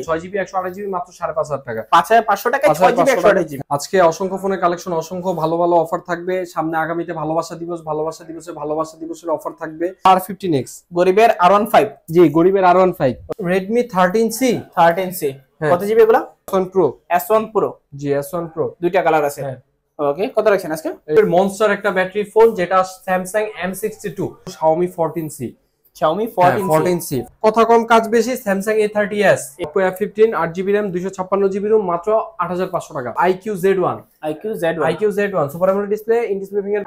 6GB 128GB মাত্র 5500 টাকা। 5500 টাকায় 6GB 128GB। আজকে অসংখ্য ফোনের কালেকশন, অসংখ্য ভালো ভালো অফার থাকবে। সামনে আগামীতে ভালোবাসা দিবসের অফার থাকবে। R15X গরিবের R15। জি, গরিবের R15। Redmi 13C কত জিবি এগুলা? S1 Pro। S1 Pro জি, S1 Pro দুইটা কালার আছে। ওকে, কত রাখছেন আজকে? এর মনস্টার একটা ব্যাটারি ফোন, যেটা Samsung M62, Xiaomi 14C। কথা কম কাজ বেশি, Samsung A30s, Oppo F15, 8GB RAM, 256GB ROM, মাত্র 8500 টাকা। IQ Z1 Super AMOLED display, in display finger.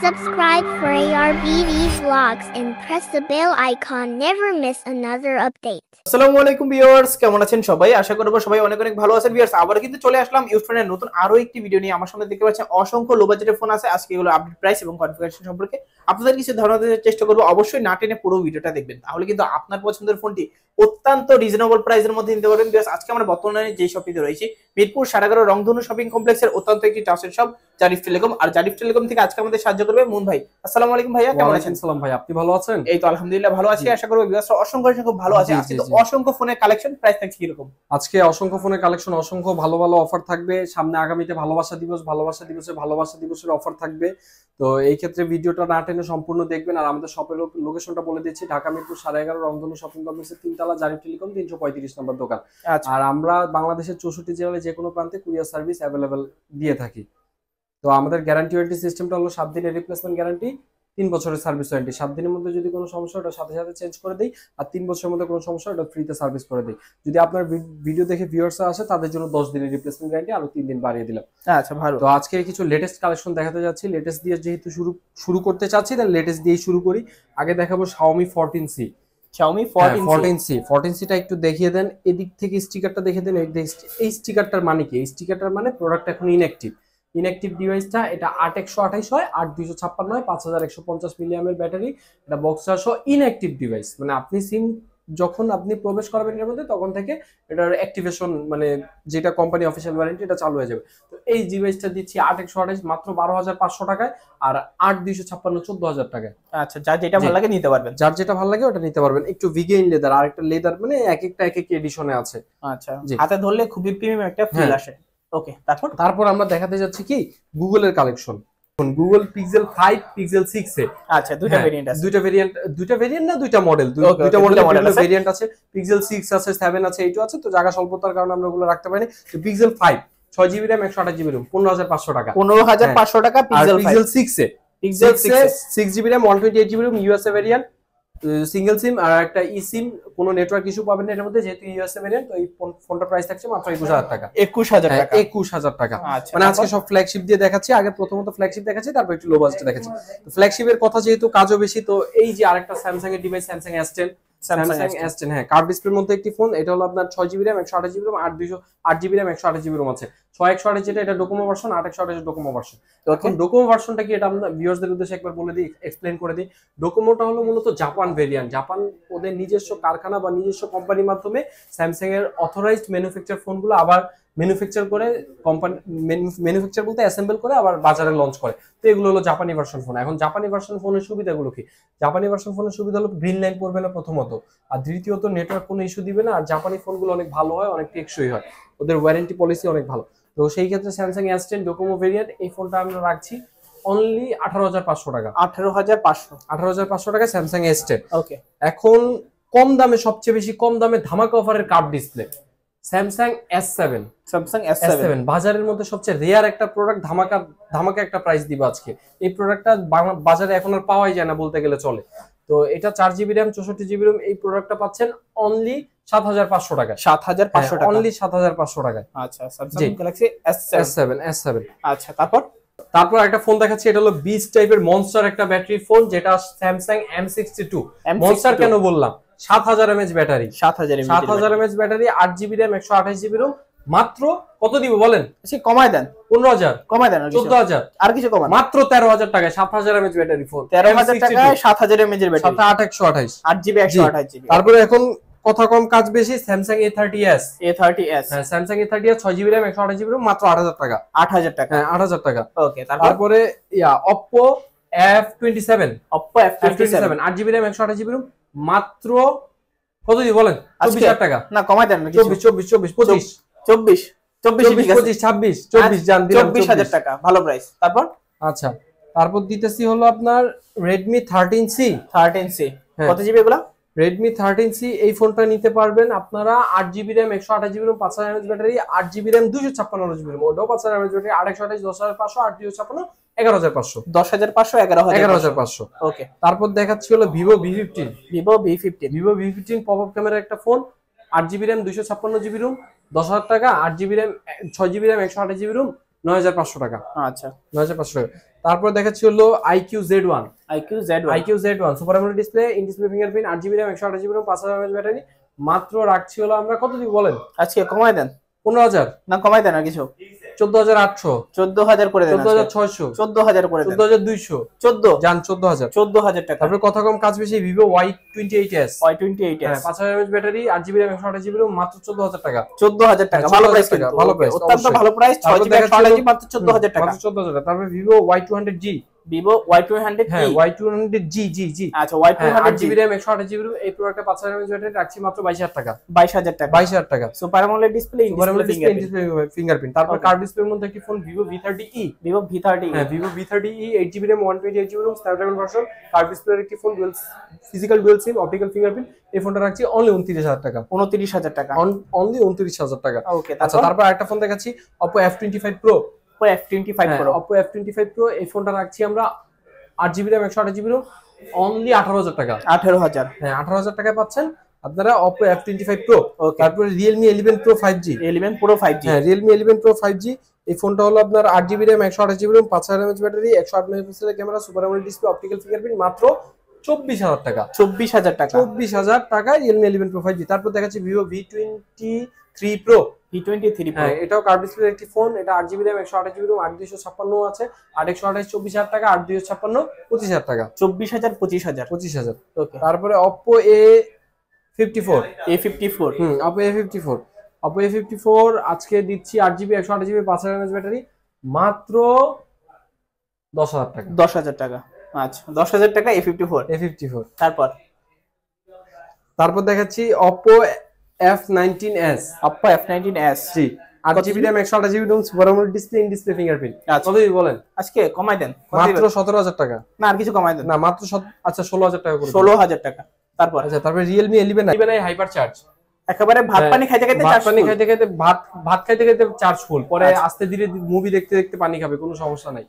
Subscribe for ARBD vlogs and press the bell icon. Never miss another update. আসসালামু আলাইকুম viewers, কেমন আছেন সবাই? আশা করব সবাই অনেক অনেক ভালো আছেন ভিউয়ার্স। আবার কিন্তু চলে আসলাম ইউফোনের নতুন আরো একটি ভিডিও নিয়ে। আমার সামনে দেখতে পাচ্ছেন অসংখ্য লো বাজেটের ফোন আছে। আজকে এগুলো আপডেট প্রাইস এবং কনফিগারেশন সম্পর্কে আপনাদের কিছু ধারণা দেওয়ার চেষ্টা করব। অবশ্যই না টেনে পুরো ভিডিওটা দেখবেন, তাহলে কিন্তু আপনার পছন্দের ফোনটি অত্যন্ত রিজনেবল প্রাইসের মধ্যে নিতে পারবেন ভিউয়ার্স। আজকে আমরা বর্তমানে যে শপিতে রয়েছি, মিরপুর 11.5 রংধনু শপিং কমপ্লেক্সের অত্যন্ত একটি ট্রাস্টেড শপ জারিফ টেলিকম। আর জারিফ টেলিকম থেকে আজকে আমাদের সাহায্য করবে মুন ভাই। আসসালামু আলাইকুম ভাইয়া, কেমন আছেন? সালাম ভাই, আপনি ভালো আছেন? এই তো আলহামদুলিল্লাহ ভালো আছি। আশা করব ভিউয়ার্স অসংখ্য ভালো আছে। আজকে তো অসংখ্য ফোনের কালেকশন, প্রাইস থাকছে কি রকম? আজকে অসংখ্য ফোনের কালেকশন, অসংখ্য ভালো ভালো অফার থাকবে। সামনে আগামীতে ভালোবাসা দিবসের অফার থাকবে। তো এই ক্ষেত্রে ভিডিওটা না টেনে সম্পূর্ণ দেখবেন। আর আমাদের শপের লোকেশনটা বলে দিচ্ছি, ঢাকা মিরপুর 11.5 রংধনু শপিং কমপ্লেক্সের 3 তলা, জারিফ টেলিকম, 335 নম্বর দোকান। আর আমরা বাংলাদেশের 64 জেলায় যে কোনো প্রান্তে কুরিয়ার সার্ভিস অ্যাভেলেবেল দিয়ে থাকি। তো আমাদের গ্যারান্টি ওয়ারেন্টি সিস্টেমটা হলো 7 দিনের রিপ্লেসমেন্ট গ্যারান্টি, 3 বছরের সার্ভিস ওয়ারেন্টি। 7 দিনের মধ্যে যদি কোনো সমস্যা ওটা সাথে সাথে চেঞ্জ করে দেই, আর 3 বছরের মধ্যে কোনো সমস্যা ওটা ফ্রিতে সার্ভিস করে দেই। যদি আপনার ভিডিও দেখে ভিউয়ার্সরা আসে, তাদের জন্য 10 দিনের রিপ্লেসমেন্ট গ্যারান্টি, আরো 3 দিন বাড়িয়ে দিলাম। আচ্ছা, ভালো। তো আজকে কিছু লেটেস্ট কালেকশন দেখাতে যাচ্ছি। লেটেস্ট দিয়ে যেহেতু শুরু করতে চাচ্ছি, তাহলে লেটেস্ট দিয়েই শুরু করি। আগে দেখাবো Xiaomi 14C। Xiaomi 14C টা একটু দেখিয়ে দেন। এদিক থেকে স্টিকারটা দেখিয়ে দেন। এই স্টিকারটার মানে কি? এই স্টিকারটার মানে প্রোডাক্ট এখন ইনঅ্যাক্টিভ ডিভাইসটা। এটা 8128 হয়, 8256 হয়, 5150 মিলিঅ্যামের ব্যাটারি। এটা বক্স চার্জ সহ ইনঅ্যাক্টিভ ডিভাইস। মানে আপনি সিম যখন আপনি প্রবেশ করাবেন এর মধ্যে, তখন থেকে এটার অ্যাক্টিভেশন, মানে যেটা কোম্পানি অফিশিয়াল ওয়ারেন্টি, এটা চালু হয়ে যাবে। তো এই ডিভাইসটা দিচ্ছি 8128 মাত্র 12500 টাকায়, আর 8256 14000 টাকায়। আচ্ছা, যার যেটা ভালো লাগে নিতে পারবেন। যার যেটা ভালো লাগে ওটা নিতে পারবেন। একটু ভিগেইন লেদার, আর একটা লেদার, মানে এক একটা এডিশনে আছে। আচ্ছা, হাতে ধরলে খুবই প্রিমিয়াম একটা ফিল আসে। ওকে, তারপর আমরা দেখাতে যাচ্ছি কি গুগলের কালেকশন। গুগল Pixel 5, Pixel 6 এ আচ্ছা দুইটা ভেরিয়েন্ট আছে। দুইটা ভেরিয়েন্ট না, দুইটা মডেল, দুইটা মডেল ভেরিয়েন্ট আছে। Pixel 6 আছে, 7 আছে, 8 আছে। তো জায়গা স্বল্পতার কারণে আমরা ওগুলো রাখতে পারিনি। তো Pixel 5 6GB RAM 128GB ROM 15500 টাকা। 15500 টাকা Pixel 6 এ 6GB RAM 128GB ROM USA variant, single SIM আর একটা ই সিম। কোনো নেটওয়ার্ক ইস্যু পাবেন না এর মধ্যে, যেহেতু ইউএসএ ভেরিয়েন্ট। তো এই ফোনটার প্রাইস থাকছে মাত্র 21000 টাকা। 21000 টাকা। মানে আজকে সব ফ্ল্যাগশিপ দিয়ে দেখাচ্ছি। আগে প্রথমত ফ্ল্যাগশিপ দেখাচ্ছি, তারপর একটু লো বাজেটে দেখাচ্ছি। তো ফ্ল্যাগশিপের কথা যেহেতু কাজও বেশি, তো এই যে আরেকটা স্যামসাং এর ডিভাইস, স্যামসাং S10, হ্যাঁ, কার্ভ ডিসপ্লের মধ্যে একটি ফোন। এটা হলো আপনার 6GB RAM 128GB ROM, 8GB RAM 128GB ROM আছে। 6128 যেটা, এটা ডোকোমো ভার্সন, 8128 ডোকোমো ভার্সন। তো এখন ডোকোমো ভার্সনটা কি, এটা আমরা ভিউয়ার্সদের উদ্দেশ্যে একবার বলে দিই, এক্সপ্লেইন করে দিই। ডোকোমোটা হলো মূলত জাপান ভেরিয়েন্ট। জাপান ওদের নিজস্ব কারখানা বা নিজস্ব কোম্পানির মাধ্যমে স্যামসাং এর অথরাইজড ম্যানুফ্যাকচার ফোনগুলো আবার ম্যানুফ্যাকচার করে, কোম্পানি ম্যানুফ্যাকচার বলতে অ্যাসেম্বল করে আবার বাজারে লঞ্চ করে। তো এগুলো হলো জাপানি ভার্সন ফোন। এখন জাপানি ভার্সন ফোনের সুবিধাগুলো কি? জাপানি ভার্সন ফোনের সুবিধা হলো গ্রিন লাইন পড়বে না প্রথমত, আর দ্বিতীয়ত নেটওয়ার্ক কোনো ইস্যু দিবে না। আর জাপানি ফোনগুলো অনেক ভালো হয়, অনেক টেকসই হয়, ওদের ওয়ারেন্টি পলিসি অনেক ভালো। তো সেই ক্ষেত্রে স্যামসাং S10 ডোকোমো ভেরিয়েন্ট, এই ফোনটা আমরা রাখছি অনলি 18500 টাকা। 18500 টাকা স্যামসাং S10। ওকে, এখন কম দামে, সবচেয়ে বেশি কম দামে ধামাকা অফারের কার্ভ ডিসপ্লে স্যামসাং S7 বাজারের মধ্যে সবচেয়ে রেয়ার একটা প্রোডাক্ট। ধামাকা একটা প্রাইস দিব আজকে। এই প্রোডাক্টটা বাজারে এখন আর পাওয়াই যায় না বলতে গেলে চলে। তো এটা 4GB RAM 64GB ROM, এই প্রোডাক্টটা পাচ্ছেন অনলি 7500 টাকা। 7500 টাকা, অনলি 7500 টাকায়। আচ্ছা, স্যামসাং গ্যালাক্সি S7। আচ্ছা, তারপর একটা ফোন দেখাচ্ছি। এটা হলো বিচ টাইপের মনস্টার একটা ব্যাটারি ফোন, যেটা স্যামসাং M62। মনস্টার কেন বললাম? 7000 mAh battery, 7000 mAh battery, 8GB RAM 128GB ROM। মাত্র কত দিব বলেন? কমায় দেন, 15000 কমায় দেন, 14000, আর কিছু কমান, মাত্র 13000 টাকায় 7000 mAh ব্যাটারি ফোন। 13000 টাকায় 7000 mAh এর ব্যাটারি, 8128, 8GB 128GB। তারপরে এখন কথা কম কাজ বেশি, স্যামসাং A30s। হ্যাঁ, Samsung A30s 6GB RAM 128GB ROM মাত্র 8000 টাকা। 8000 টাকা, হ্যাঁ, 8000 টাকা। ওকে, তারপরে Oppo F27, 8GB RAM 128GB ROM মাত্র কত দিই বলেন? আজকে 24000 টাকা। না কমাই দেন না কিছু। 24 24 25 24 24 ঠিক আছে 25 26 24 জান দিলাম 24000 টাকা ভালো প্রাইস। তারপর আচ্ছা তারপর দিতেছি হলো আপনার Redmi 13C 13C হ্যাঁ। কত জিবি এগুলা? Redmi 13C এই ফোনটা নিতে পারবেন আপনারা 8GB RAM 128GB RAM 5000 mAh battery 8GB RAM 256GB RAM ওটাও 5000 mAh ব্যাটারি 828 10500 856 11500 10500 11500 ওকে। তারপর দেখাচ্ছি হলো Vivo V15 Vivo V15 Vivo V15 popup ক্যামেরার একটা phone 8GB RAM 256GB ROM 10000 টাকা 8GB RAM 6GB RAM 128GB ROM 9500 টাকা আচ্ছা 9500 টাকা। তারপর দেখাচ্ছি হলো IQ Z1 IQ Z1 super AMOLED display in display fingerprint 8GB RAM 128GB RAM 5000 mAh battery মাত্র রাখছি হলো আমরা কত দিব বলেন? আজকে কমাই দেন 15000 না কমাই দেন আর কিছু 14800 14000 করে দেন 14600 14000 করে দেন 14200 14 জান 14000 14000 টাকা। তারপর কথা কম কাজ বেশি Vivo Y28s Y28s হ্যাঁ 5000 mAh battery 8GB RAM 128GB RAM মাত্র 14000 টাকা 14000 টাকা ভালো প্রাইস কিন্তু ভালো প্রাইস অত্যন্ত ভালো প্রাইস 6GB 128GB মাত্র 14000 টাকা মাত্র 14000 টাকা। তারপর Vivo Y200G Vivo Y200 হ্যাঁ Y200G জি আচ্ছা Y200 8GB RAM 128GB RAM এই প্রোডাক্টে 5000 mAh ব্যাটারি রাখছি মাত্র 22000 টাকা 22000 টাকা 22000 টাকা super AMOLED display in display fingerprint. তারপর কার্ভ ডিসপ্লের মধ্যে একটি phone Vivo V30e Vivo V30 হ্যাঁ Vivo V30e 8GB RAM 128GB RAM Snapdragon version curve ডিসপ্লের একটি phone physical dual SIM optical fingerprint এই ফোনটা রাখছি অনলি 29000 টাকা 29000 টাকা অনলি 29000 টাকা। ওকে আচ্ছা তারপর আরেকটা ফোন দেখাচ্ছি Oppo F25 Pro F25 Pro Oppo F25 Pro এই ফোনটা রাখছি আমরা 8GB RAM 128GB RAM only 18000 টাকা 18000 হ্যাঁ 18000 টাকায় পাচ্ছেন আপনারা Oppo F25 Pro। Okay. তারপরে Realme 11 Pro 5G 11 Pro 5G হ্যাঁ Realme 11 Pro 5G এই ফোনটা হলো আপনার 8GB RAM 128GB RAM 5000 mAh battery 108 মেগাপিক্সেলের camera super AMOLED display optical fingerprint মাত্র 24000 টাকা 24000 টাকা 24000 টাকায় Realme 11 Pro 5G। তারপর দেখাচ্ছি Vivo V23 Pro V23 Pro হ্যাঁ এটাও কার্ভ ডিসপ্লের একটি ফোন এটা 8GB RAM 128GB RAM 8256 আছে 8128 24000 টাকা 8256 25000 টাকা 24000 25000 25000 ওকে। তারপরে Oppo A54 A54 Oppo A54 Oppo A54 আজকে দিচ্ছি 8GB 128GB 5000 mAh ব্যাটারি মাত্র 10000 টাকা 10000 টাকা আচ্ছা 10000 টাকা A54 A54 তারপর দেখাচ্ছি Oppo F19s Oppo F19s G 8GB RAM 128GB RAM super AMOLED display in display fingerprint আচ্ছা। কত দিই বলেন? আজকে কমাই দেন মাত্র 17000 টাকা না আর কিছু কমাই দেন না মাত্র আচ্ছা 16000 টাকা করে 16000 টাকা। তারপর আচ্ছা তারপরে Realme 11i হাইপার চার্জ একেবারে ভাত পানি খাইতে খাইতে ভাত চার্জ পানি খাইতে খাইতে ভাত খাইতে খাইতে চার্জ ফুল পরে আচ্ছা। আস্তে ধীরে মুভি দেখতে দেখতে পানি খাবে কোনো সমস্যা নাই।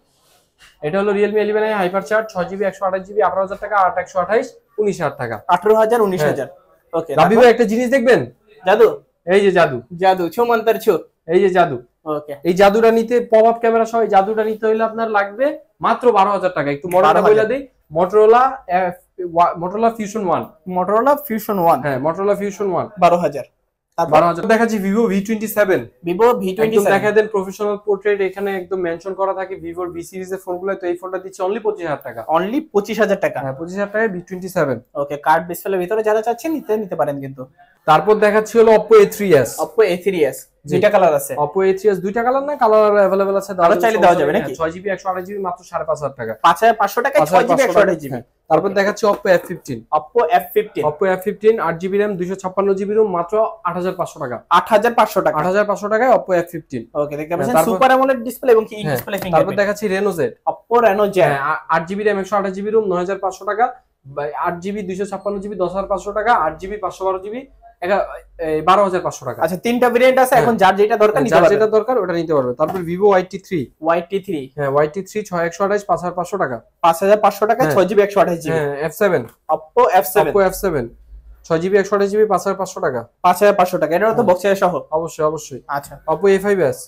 এটা হলো Realme 11i hyper charge 6GB 128GB 18000 টাকা 8128 19000 টাকা 18000 19000 ওকে। রাবি ভাই একটা জিনিস দেখবেন জাদু এই যে জাদু জাদু ছো মন্তর ছো এই যে জাদু ওকে এই জাদুটা নিতে পপ আপ ক্যামেরা সহ এই জাদুটা নিতে হলে আপনার লাগবে মাত্র 12000 টাকা। একটু মডেলটা বলে দেই Motorola Fusion 1 Motorola Fusion 1 হ্যাঁ Motorola Fusion 1 12000 তারপর 12000 দেখাচ্ছি Vivo V27 Vivo একদম V27 দেখা দেন প্রফেশনাল পোর্ট্রেট এখানে একদম মেনশন করা থাকে Vivo V সিরিজের ফোনগুলো তো এই ফোনটা দিচ্ছে অনলি 25000 টাকা অনলি 25000 টাকা হ্যাঁ 25000 টাকায় V27 ওকে। কার্ড ডিসপ্লের ভিতরে যারা চাচ্ছেন নিতে পারেন কিন্তু। তারপর দেখাচ্ছি হলো Oppo A3s Oppo A3s দুইটা কালার আছে Oppo A3s দুইটা কালার না কালার अवेलेबल আছে আরো চাইলে দেওয়া যাবে নাকি? 6GB 128GB মাত্র 5500 টাকা 5500 টাকায় 6GB 128GB। তারপর দেখাচ্ছি Oppo F15 Oppo F15 Oppo F15 8GB RAM 256GB ROM মাত্র 8500 টাকা 8500 টাকা 8500 টাকায় Oppo F15 ওকে। দেখতে পাচ্ছেন তারপর- সুপার অ্যামোলেড ডিসপ্লে এবং কি ইন হ্যাঁ, ডিসপ্লে তারপর ফিঙ্গারপ্রিন্ট। দেখাচ্ছি Reno Z Oppo Reno Z 8GB RAM 128GB ROM 9500 টাকা 8GB 256GB 10500 টাকা 8GB 512GB 12500 টাকা। আচ্ছা তিনটা ভেরিয়েন্ট আছে এখন যার যেটা দরকার নিতে যার পারবেন। যেটা দরকার ওটা নিতে পারবে। তারপর Vivo YT3 YT3 হ্যাঁ YT3 6128 5500 টাকা 5500 টাকা হ্যাঁ। 6GB 128GB। হ্যাঁ F7 Oppo F7 Oppo F7 6GB 128GB 5500 টাকা 5500 টাকা এটা তো বক্সের সহ। অবশ্যই আচ্ছা Oppo A5s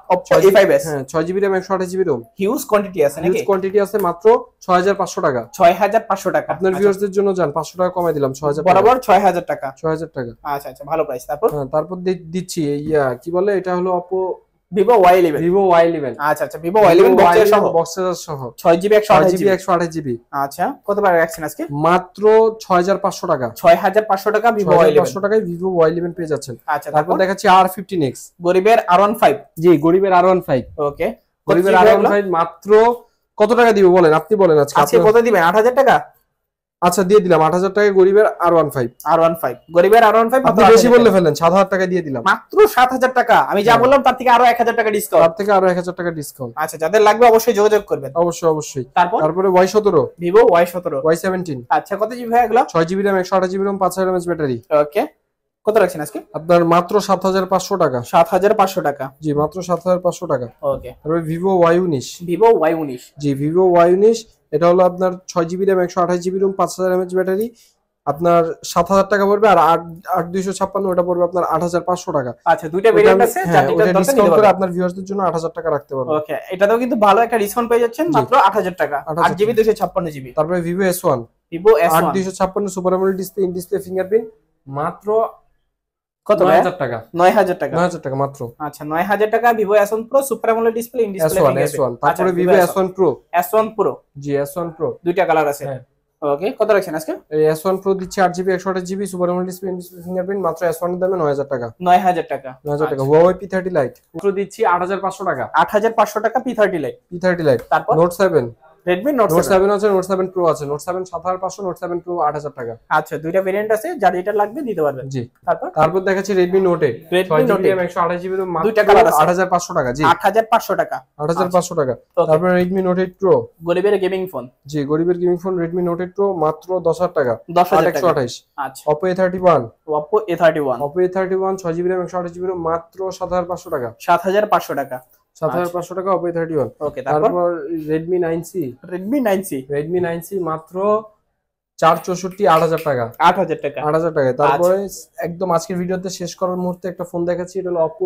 Oppo A5s হ্যাঁ 6GB RAM 128GB ROM huge quantity আছে হিউজ নাকি? কোয়ান্টিটি আছে মাত্র 6500 টাকা 6500 টাকা আপনার ভিউয়ারদের জন্য যান 500 টাকা কমাই দিলাম 6000 টাকা বরাবর 6000 টাকা 6000 টাকা আচ্ছা আচ্ছা ভালো প্রাইস। তারপর হ্যাঁ তারপর দিচ্ছি কি বলে এটা হলো Oppo Vivo Y11 Vivo Y11 আচ্ছা আচ্ছা Vivo Y11 বক্সের সহ বক্সের সহ 6GB 6GB 128GB 128GB আচ্ছা কত টাকা রাখছেন আজকে? মাত্র 6500 টাকা 6500 টাকা Vivo Y11 500 টাকায় Vivo Y11 পেয়ে যাচ্ছেন। আচ্ছা তারপর দেখাচ্ছি R15X গরিবের R15 জি গরিবের R15 ওকে। গরিবের R15 মাত্র কত টাকা দিব বলেন আপনি বলেন আজকে আজকে কত দিবেন? 8000 টাকা আচ্ছা দিয়ে দিলাম 8,000 টাকা গরিবের R15। R15 গরিবের R15 আপনি বেশি বললে ফেলেন, 7,000 টাকা দিয়ে দিলাম। মাত্র 7,000 টাকা। আমি যা বললাম তার থেকে আরো 1,000 টাকা ডিসকাউন্ট। তার থেকে আরো 1,000 টাকা ডিসকাউন্ট। আচ্ছা, যাদের লাগবে অবশ্যই যোগাযোগ করবেন। অবশ্যই অবশ্যই। তারপরে Y17, Vivo Y17, Y17। আচ্ছা, কত জিবি ভাই এগুলো? 6GB RAM 128GB ROM 5000 mAh battery. Okay, কত রাখছেন আজকে? আপনার মাত্র 7,500 টাকা। 7,500 টাকা। জি মাত্র 7,500 টাকা। ওকে, তারপরে Vivo Y19। Vivo Y19। জি Vivo Y19, এটা হলো আপনার 6GB RAM 128GB ROM 5000 mAh battery. আপনার 7,000 টাকা পড়বে, আর 8256 ওটা পড়বে আপনার 8,500 টাকা। আচ্ছা, দুইটা ভেরিয়েন্ট আছে, হ্যাঁ, যার যেটা ওটা দরকার ডিসকাউন্ট নিতে করে পারবেন। আপনার ভিউয়ারদের জন্য 8,000 টাকা রাখতে পারবেন। ওকে, এটাতেও কিন্তু ভালো একটা ডিসকাউন্ট পেয়ে যাচ্ছেন, মাত্র 8,000 টাকা। 8GB 256GB। তারপরে Vivo S1, Vivo S1 8256 super AMOLED display, in display fingerprint, মাত্র কত ভাই? 9,000 টাকা। 9,000 টাকা। 9,000 টাকা মাত্র। আচ্ছা, 9,000 টাকা Vivo S1 Pro super AMOLED display, in display S1। তারপরে Vivo S1 Pro। S1 Pro, জি S1 Pro দুইটা কালার আছে। হ্যাঁ। ওকে, কত রাখছেন আজকে? এই S1 Pro দিচ্ছে 8GB 128GB super AMOLED display, in display fingerprint, মাত্র S1 এর দামে 9,000 টাকা। 9,000 টাকা। 9,000 টাকা। Huawei P30 Lite Pro দিচ্ছি 8,500 টাকা। 8,500 টাকা P30 Lite। P30 Lite। তারপর Note 7, Redmi Note Note 7। 7 আছে, Note 7 Pro আছে। Note 7 7,500, Note 7 Pro 8,000 টাকা। আচ্ছা, দুইটা ভেরিয়েন্ট আছে, যার যেটা লাগবে নিতে পারবেন। জি। তারপর দেখাচ্ছি Redmi Note 8, Redmi Note 6GB RAM 128GB ROM, মাত্র দুইটা কালার আছে। 8,500 টাকা। জি 8,500 টাকা। 8,500 টাকা। Okay. তারপরে Redmi Note 8 Pro, গরিবের গেমিং ফোন, জি গরিবের gaming phone Redmi Note 8 Pro, মাত্র 10,000 টাকা। 10,000 টাকা। 8,128। আচ্ছা, Oppo A31, Oppo A31, Oppo A31 6GB RAM 128GB ROM, মাত্র 7,500 টাকা। 7,500 টাকা। 7,500 টাকা Oppo A31। ওকে, তারপর তারপর Redmi 9C, Redmi 9C, Redmi 9C মাত্র 464, 8,000 টাকা। 8,000 টাকা। 8,000 টাকা। তারপরে একদম আজকের ভিডিওতে শেষ করার মুহূর্তে একটা ফোন দেখাচ্ছি, এটা হলো Oppo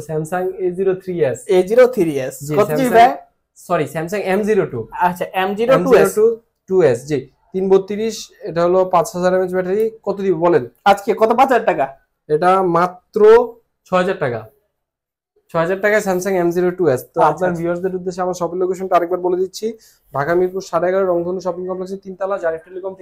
Samsung A03s। A03s, জি, কত জিবি Samsung- ভাই? Sorry Samsung M02। আচ্ছা, M02s, M02s জি 332, এটা হলো 5000 mAh ব্যাটারি। কত দিব বলেন? আজকে কত? 5,000 টাকা। এটা মাত্র 6,000 টাকা। 6,000 টাকায় Samsung M02s। তো আচ্ছা, আপনার আচ্ছা। ভিউয়ারদের উদ্দেশ্যে আমার শপের লোকেশনটা আরেকবার বলে দিচ্ছি, ঢাকা মিরপুর 11.5 রংধনু শপিং কমপ্লেক্সের 3 তলা, জারিফ টেলিকম